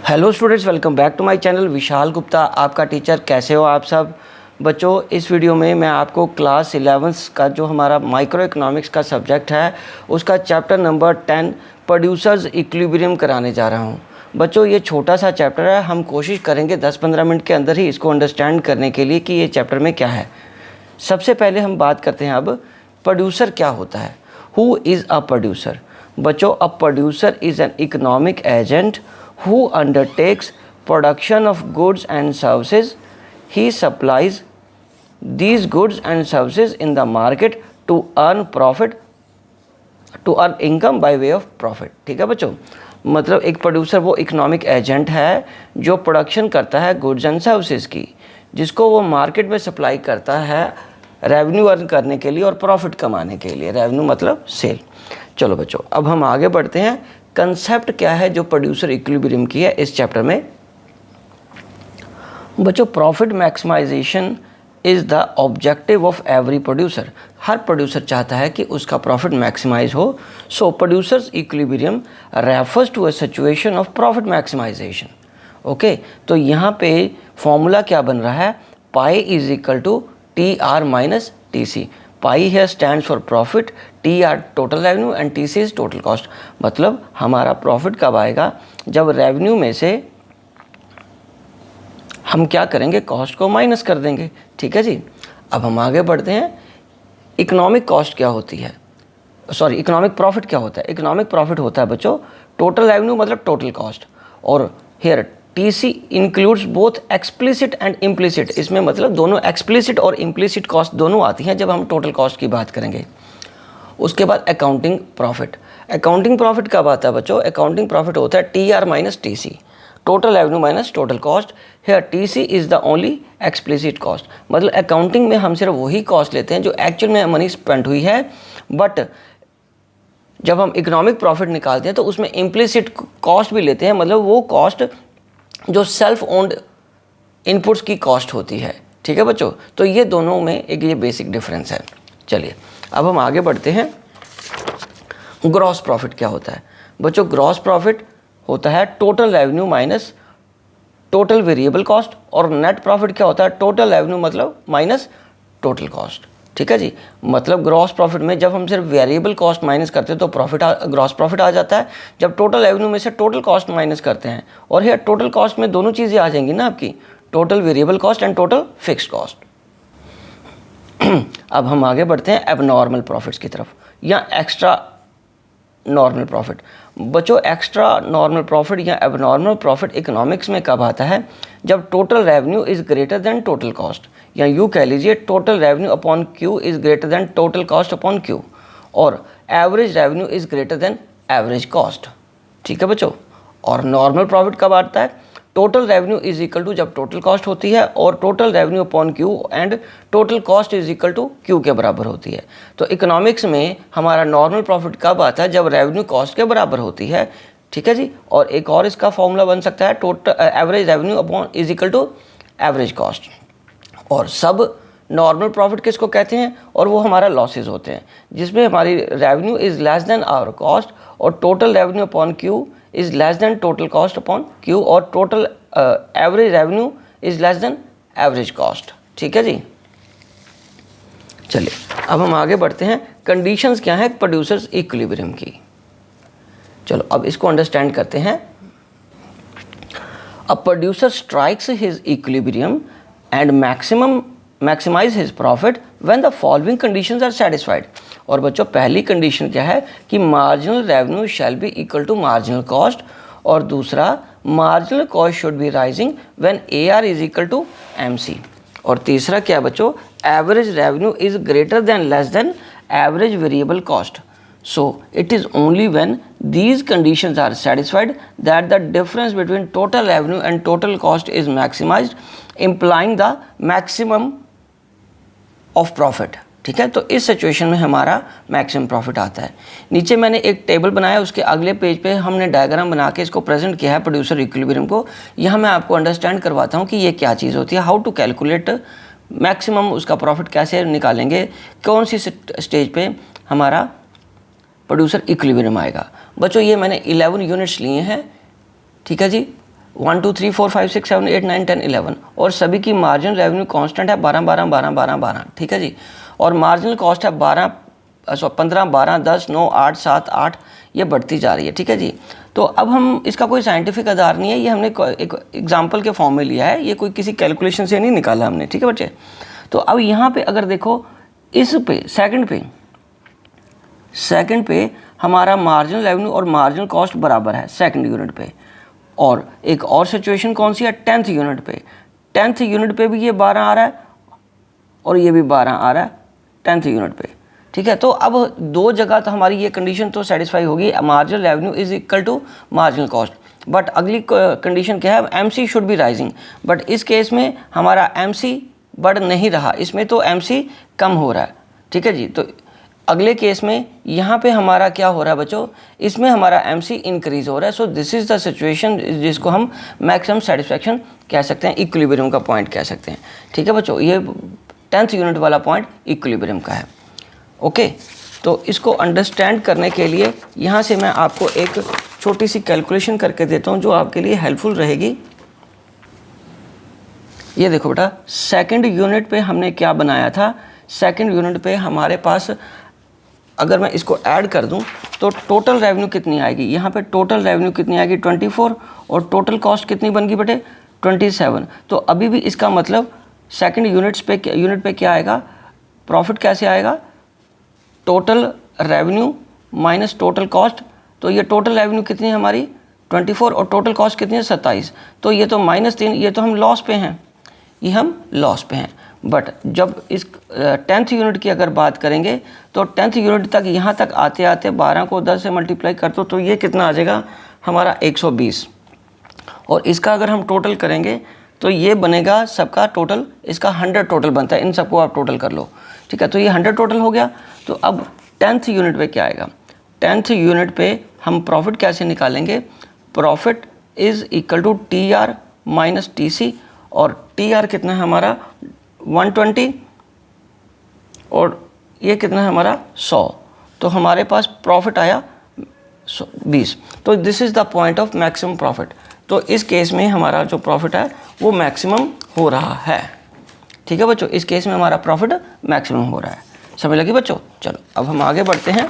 Hello students, welcome back to my channel. Vishal Gupta आपका teacher. कैसे हो आप सब बच्चों? इस वीडियो में मैं आपको क्लास 11 का जो हमारा माइक्रो इकोनॉमिक्स का सब्जेक्ट है उसका चैप्टर नंबर 10 प्रोड्यूसर्स इक्विलिब्रियम कराने जा रहा हूं। बच्चों ये छोटा सा चैप्टर है, हम कोशिश करेंगे 10-15 मिनट के अंदर ही इसको अंडरस्टैंड करने के लिए कि ये चैप्टर में क्या है। सबसे पहले हम बात करते हैं अब प्रोड्यूसर क्या होता है। Who is a producer? बच्चों, a producer is an economic agent who undertakes production of goods and services. He supplies these goods and services in the market to earn profit, to earn income by way of profit। ठीक है बच्चों, मतलब एक producer वो economic agent है जो production करता है गुड्स एंड सर्विसेज की, जिसको वो मार्केट में सप्लाई करता है रेवेन्यू अर्न करने के लिए और प्रॉफिट कमाने के लिए। रेवेन्यू मतलब सेल। चलो बच्चों, अब हम आगे बढ़ते हैं। कंसेप्ट क्या है जो प्रोड्यूसर इक्विलिब्रियम की है इस चैप्टर में? बच्चों, profit maximisation is the objective of every producer. हर प्रोड्यूसर चाहता है कि उसका प्रॉफिट मैक्सिमाइज हो। So producer's equilibrium refers to a situation of profit maximisation. Okay, तो यहाँ पे फॉर्मूला क्या बन रहा है? Pi is equal to T R minus T C. Pi here stands for profit, T R total revenue and T C is total cost. मतलब हमारा profit कब आएगा? जब रेवेन्यू में से हम क्या करेंगे? कॉस्ट को माइनस कर देंगे। ठीक है जी। अब हम आगे बढ़ते हैं। इकोनॉमिक कॉस्ट क्या होती है? सॉरी, इकोनॉमिक प्रॉफिट क्या होता है? इकोनॉमिक प्रॉफिट होता है बच्चों टोटल रेवेन्यू मतलब टोटल कॉस्ट, और here T C includes both explicit and implicit. इसमें मतलब दोनों एक्सप्लिसिट और इम्प्लिसिट कॉस्ट दोनों आती हैं जब हम टोटल कॉस्ट की बात करेंगे। उसके बाद अकाउंटिंग प्रॉफिट। अकाउंटिंग प्रॉफिट कब आता है बच्चों? अकाउंटिंग प्रॉफिट होता है T R minus T C, total revenue minus total cost. Here T C is the only explicit cost. मतलब अकाउंटिंग में हम सिर्फ वही कॉस्ट लेते हैं जो एक्चुअल में मनी स्पेंड हुई है, बट जब हम इकोनॉमिक प्रॉफिट निकालते हैं तो उसमें इम्प्लिसिट कॉस्ट भी लेते हैं। मतलब वो कॉस्ट जो सेल्फ ओन्ड इनपुट्स की कॉस्ट होती है। ठीक है बच्चों, तो ये दोनों में एक ये बेसिक डिफरेंस है। चलिए अब हम आगे बढ़ते हैं। ग्रॉस प्रॉफिट क्या होता है बच्चों? ग्रॉस प्रॉफिट होता है total revenue minus total variable cost, और नेट प्रॉफिट क्या होता है? टोटल रेवेन्यू मतलब माइनस टोटल कॉस्ट। ठीक है जी। मतलब ग्रॉस प्रॉफिट में जब हम सिर्फ वेरिएबल कॉस्ट माइनस करते हैं तो ग्रॉस प्रॉफिट आ जाता है। जब टोटल रेवेन्यू में से टोटल कॉस्ट माइनस करते हैं, और ये टोटल कॉस्ट में दोनों चीज़ें आ जाएंगी ना आपकी, total variable cost and total fixed cost. अब हम आगे बढ़ते हैं एबनॉर्मल प्रॉफिट्स की तरफ, या एक्स्ट्रा नॉर्मल प्रॉफिट। बच्चों, एक्स्ट्रा नॉर्मल प्रॉफिट या एबनॉर्मल प्रॉफिट इकोनॉमिक्स में कब आता है? जब total revenue is greater than total cost, या यूँ कह लीजिए total revenue upon Q is greater than total cost upon Q, और average revenue is greater than average cost. ठीक है बच्चों। और नॉर्मल प्रॉफिट कब आता है? Total revenue is equal to जब टोटल कॉस्ट होती है और total revenue upon Q and total cost is equal to Q के बराबर होती है। तो इकोनॉमिक्स में हमारा नॉर्मल प्रॉफिट कब आता है? जब रेवेन्यू कॉस्ट के बराबर होती है। ठीक है जी। और एक और इसका फॉर्मूला बन सकता है total average revenue upon is equal to average cost. और सब नॉर्मल प्रॉफिट किसको कहते हैं? और वो हमारा लॉसेज होते हैं जिसमें हमारी revenue is less than our cost, और total revenue upon Q is less than total cost upon Q, और total average revenue is less than average cost. ठीक है जी। चलिए अब हम आगे बढ़ते हैं। कंडीशंस क्या है प्रोड्यूसर्स इक्विलिब्रियम की? चलो अब इसको अंडरस्टैंड करते हैं। A producer strikes his equilibrium and maximize his profit when the following conditions are satisfied। और बच्चों, पहली कंडीशन क्या है कि marginal revenue shall be equal to marginal cost, और दूसरा marginal cost should be rising when AR is equal to MC, और तीसरा क्या है बच्चों? Average revenue is greater than less than average variable cost. So it is only when these conditions are satisfied that the difference between total revenue and total cost is maximized, implying the maximum of profit। ठीक है, तो इस situation में हमारा maximum profit आता है। नीचे मैंने एक टेबल बनाया, उसके अगले पेज पे हमने डायग्राम बना के इसको प्रेजेंट किया है प्रोड्यूसर इक्विलिब्रियम को। यहाँ मैं आपको अंडरस्टैंड करवाता हूँ कि ये क्या चीज़ होती है, हाउ टू कैलकुलेट मैक्सिमम उसका प्रॉफिट कैसे निकालेंगे, कौन सी स्टेज पे हमारा प्रोड्यूसर इक्विलिब्रियम आएगा। बच्चों, ये मैंने 11 यूनिट्स लिए हैं। ठीक है जी। 1 2 3 4 5 6 7 8 9 10 11 और सभी की मार्जिनल रेवेन्यू कांस्टेंट है 12 12 12 12 12, ठीक है जी। और मार्जिनल कॉस्ट है 15 12 10 9 8 7 8, ये बढ़ती जा रही है, ठीक है जी। तो अब हम इसका कोई साइंटिफिक आधार नहीं है, ये हमने एक एग्जाम्पल के फॉर्म में लिया है, ये कोई किसी कैलकुलेशन से नहीं निकाला हमने, ठीक है बच्चे। तो अब यहाँ पे अगर देखो इस पे सेकंड पे हमारा मार्जिनल रेवेन्यू और मार्जिनल कॉस्ट बराबर है सेकंड यूनिट पे। और एक और सिचुएशन कौन सी है, 10th यूनिट पे। 10th यूनिट पे भी ये 12 आ रहा है और ये भी 12 आ रहा है 10th यूनिट पे, ठीक है। तो अब दो जगह तो हमारी ये कंडीशन तो सेटिस्फाई होगी, marginal revenue is equal to marginal cost. But अगली कंडीशन क्या है, MC should be rising. But इस केस में हमारा एमसी बढ़ नहीं रहा, इसमें तो एमसी कम हो रहा है, ठीक है जी। तो अगले केस में यहाँ पे हमारा क्या हो रहा है बच्चों, इसमें हमारा एमसी इंक्रीज हो रहा है। So this is the situation जिसको हम मैक्सिमम सेटिस्फैक्शन कह सकते हैं, इक्विलिब्रियम का पॉइंट कह सकते हैं, ठीक है बच्चों। ये 10th यूनिट वाला पॉइंट इक्विलिब्रियम का है, ओके। तो इसको अंडरस्टैंड करने के लिए यहाँ से मैं आपको एक छोटी सी कैलकुलेशन करके देता हूँ जो आपके लिए हेल्पफुल रहेगी। ये देखो बेटा, सेकंड यूनिट पे हमने क्या बनाया था, सेकंड यूनिट पे हमारे पास अगर मैं इसको ऐड कर दूं तो टोटल रेवेन्यू कितनी आएगी, यहाँ पे टोटल रेवेन्यू कितनी आएगी 24 और टोटल कॉस्ट कितनी बन गई बेटे 27। तो अभी भी इसका मतलब सेकंड यूनिट पे क्या आएगा, प्रॉफिट कैसे आएगा, total revenue minus total cost. तो ये टोटल रेवेन्यू कितनी है हमारी 24 और टोटल कॉस्ट कितनी है 27। तो ये तो -3, ये तो हम लॉस पे हैं, ये हम लॉस पे हैं। बट जब इस 10th यूनिट की अगर बात करेंगे तो 10th यूनिट तक यहाँ तक आते आते 12 को 10 से मल्टीप्लाई कर दो तो ये कितना आ जाएगा हमारा 120। और इसका अगर हम टोटल करेंगे तो ये बनेगा सबका टोटल, इसका 100 टोटल बनता है, इन सबको आप टोटल कर लो, ठीक है। तो ये 100 टोटल हो गया। तो अब 10th यूनिट पे क्या आएगा, 10th यूनिट पे हम प्रॉफिट कैसे निकालेंगे, profit is equal to TR minus TC। और TR कितना है हमारा 120 और ये कितना है हमारा 100। तो हमारे पास प्रॉफिट आया 20। तो this is the point of maximum profit. तो इस केस में हमारा जो प्रॉफिट है वो मैक्सिमम हो रहा है, ठीक है बच्चों। इस केस में हमारा प्रॉफिट मैक्सिमम हो रहा है, समझ लगी बच्चों। चलो अब हम आगे बढ़ते हैं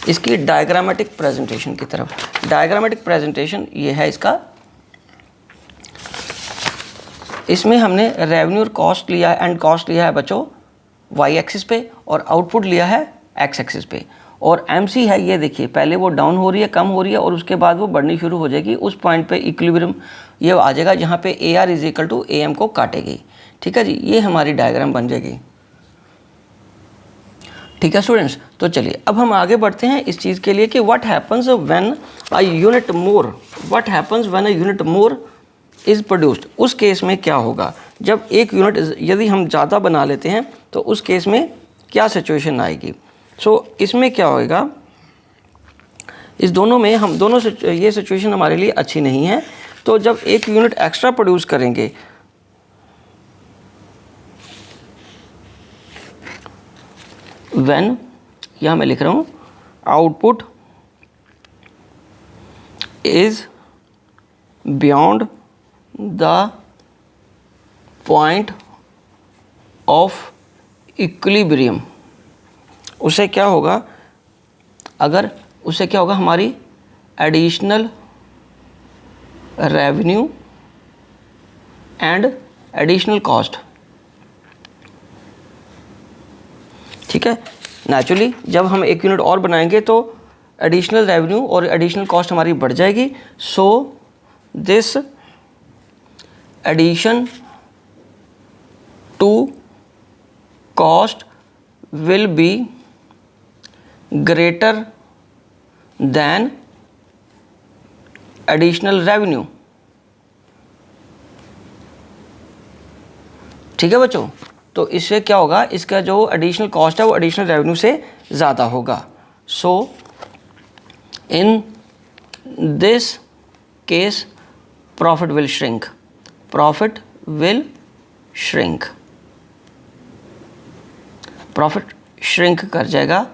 इसकी डायग्रामेटिक प्रेजेंटेशन की तरफ। डायग्रामेटिक प्रेजेंटेशन ये है इसका, इसमें हमने रेवेन्यू और कॉस्ट लिया है, एंड कॉस्ट लिया है बच्चों वाई एक्सिस पे और आउटपुट लिया है एक्स एक्सिस पे। और एमसी है, ये देखिए पहले वो डाउन हो रही है, कम हो रही है और उसके बाद वो बढ़नी शुरू हो जाएगी। उस पॉइंट पे इक्विलिब्रियम ये आ जाएगा जहाँ पे AR is equal to AM को काटेगी, ठीक है जी। ये हमारी डायग्राम बन जाएगी, ठीक है स्टूडेंट्स। तो चलिए अब हम आगे बढ़ते हैं इस चीज़ के लिए कि what happens when a unit more is produced. उस केस में क्या होगा जब एक यूनिट यदि हम ज़्यादा बना लेते हैं तो उस केस में क्या सिचुएशन आएगी। सो इसमें क्या होएगा, इस दोनों में हम दोनों ये सिचुएशन हमारे लिए अच्छी नहीं है। तो जब एक यूनिट एक्स्ट्रा प्रोड्यूस करेंगे व्हेन, यहाँ मैं लिख रहा हूँ output is beyond the point of equilibrium, उसे क्या होगा, अगर उससे क्या होगा हमारी additional revenue and additional cost, ठीक है। नेचुरली जब हम एक यूनिट और बनाएंगे तो एडिशनल रेवेन्यू और एडिशनल कॉस्ट हमारी बढ़ जाएगी। So this addition to cost will be greater than additional revenue, ठीक है बच्चों। तो इससे क्या होगा, इसका जो एडिशनल कॉस्ट है वो एडिशनल रेवेन्यू से ज़्यादा होगा। So in this case profit will shrink, profit will shrink, profit shrink कर जाएगा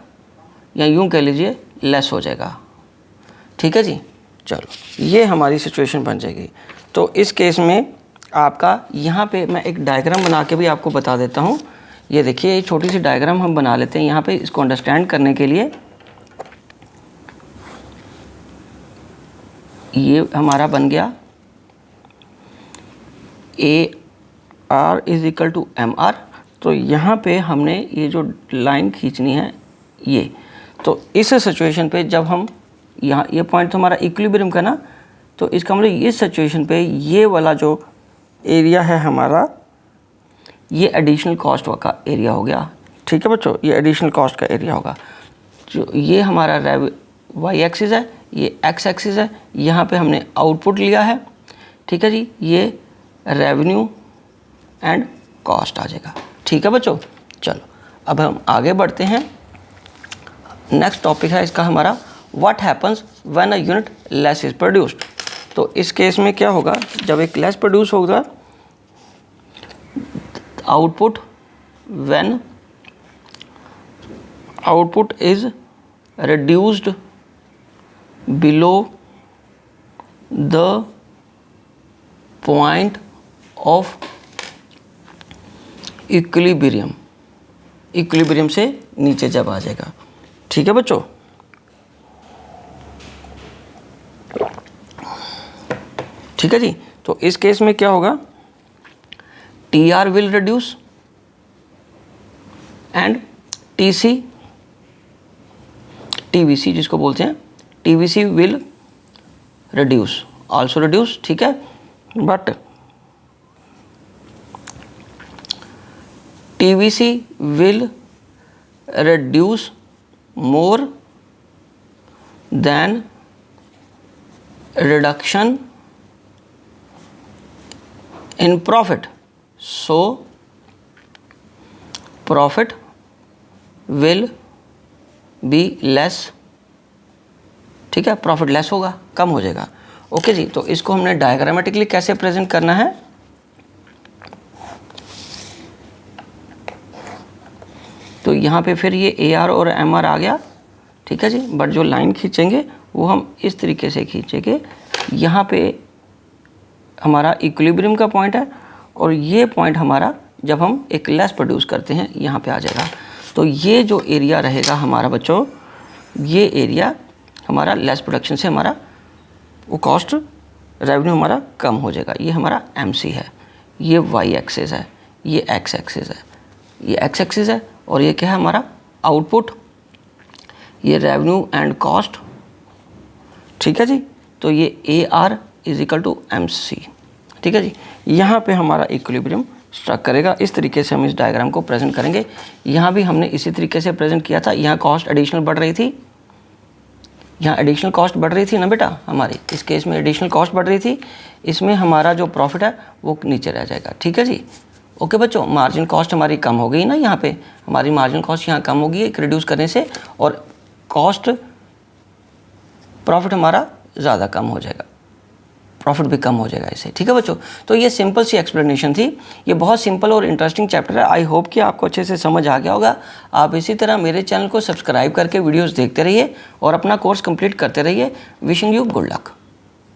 या यूं कह लीजिए लेस हो जाएगा, ठीक है जी। चलो ये हमारी सिचुएशन बन जाएगी। तो इस केस में आपका यहाँ पे मैं एक डायग्राम बना के भी आपको बता देता हूँ। ये देखिए, ये छोटी सी डायग्राम हम बना लेते हैं यहाँ पे इसको अंडरस्टैंड करने के लिए। ये हमारा बन गया AR is equal to MR। तो यहाँ पे हमने ये जो लाइन खींचनी है ये, तो इस सिचुएशन पे जब हम यहाँ, ये पॉइंट तो हमारा इक्विलिब्रियम का ना, तो इसका मतलब इस सिचुएशन पे ये वाला जो एरिया है हमारा, ये एडिशनल कॉस्ट का एरिया हो गया। ठीक है बच्चों, ये एडिशनल कॉस्ट का एरिया होगा। जो ये हमारा y एक्सिस है, ये x एक्सिस है, यहाँ पे हमने आउटपुट लिया है। ठीक है जी, ये रेवेन्यू एंड कॉस्ट आ जाएगा। ठीक है बच्चों, चलो अब हम आगे बढ़ते हैं। नेक्स्ट टॉपिक है इसका हमारा, what happens when a unit less is produced. तो इस केस में क्या होगा, जब एक लेस प्रोड्यूस होगा, output when output is reduced below the point of equilibrium, equilibrium से नीचे जब आ जाएगा। ठीक है बच्चों, ठीक है जी। तो इस केस में क्या होगा, TR will reduce and TVC जिसको बोलते हैं, TVC will reduce, also reduce. ठीक है, but TVC will reduce more than reduction in profit, so profit will be less. ठीक है, प्रॉफिट लेस होगा, कम हो जाएगा। ओके जी, तो इसको हमने डायग्रामेटिकली कैसे प्रेजेंट करना है, तो यहाँ पे फिर ये AR और MR आ गया। ठीक है जी, बट जो लाइन खींचेंगे वो हम इस तरीके से खींचेंगे। यहाँ पे हमारा इक्विलिब्रियम का पॉइंट है और ये पॉइंट हमारा जब हम एक लेस प्रोड्यूस करते हैं यहाँ पे आ जाएगा। तो ये जो एरिया रहेगा हमारा बच्चों, ये एरिया हमारा लेस प्रोडक्शन से हमारा वो कॉस्ट रेवेन्यू हमारा कम हो जाएगा। ये हमारा MC है, ये Y एक्सिस है, ये X एक्सिस है, ये X एक्सिस है, और ये क्या है हमारा आउटपुट, ये रेवेन्यू एंड कॉस्ट। ठीक है जी, तो ये AR is equal to MC। ठीक है जी, यहाँ पे हमारा इक्विलिब्रियम स्ट्रक करेगा। इस तरीके से हम इस डायग्राम को प्रेजेंट करेंगे। यहाँ भी हमने इसी तरीके से प्रेजेंट किया था। यहाँ कॉस्ट एडिशनल बढ़ रही थी, यहाँ एडिशनल कॉस्ट बढ़ रही थी ना बेटा हमारी, इस केस में एडिशनल कॉस्ट बढ़ रही थी। इसमें हमारा जो प्रॉफिट है वो नीचे रह जाएगा। ठीक है जी, ओके बच्चों, मार्जिन कॉस्ट हमारी कम हो गई ना, यहाँ पे हमारी मार्जिन कॉस्ट यहाँ कम हो गई एक रिड्यूस करने से, और कॉस्ट प्रॉफिट हमारा ज़्यादा कम हो जाएगा, प्रॉफिट भी कम हो जाएगा इससे। ठीक है बच्चों, तो ये सिंपल सी एक्सप्लेनेशन थी। ये बहुत सिंपल और इंटरेस्टिंग चैप्टर है। आई होप कि आपको अच्छे से समझ आ गया होगा। आप इसी तरह मेरे चैनल को सब्सक्राइब करके वीडियोस देखते रहिए और अपना कोर्स कंप्लीट करते रहिए। Wishing you good luck.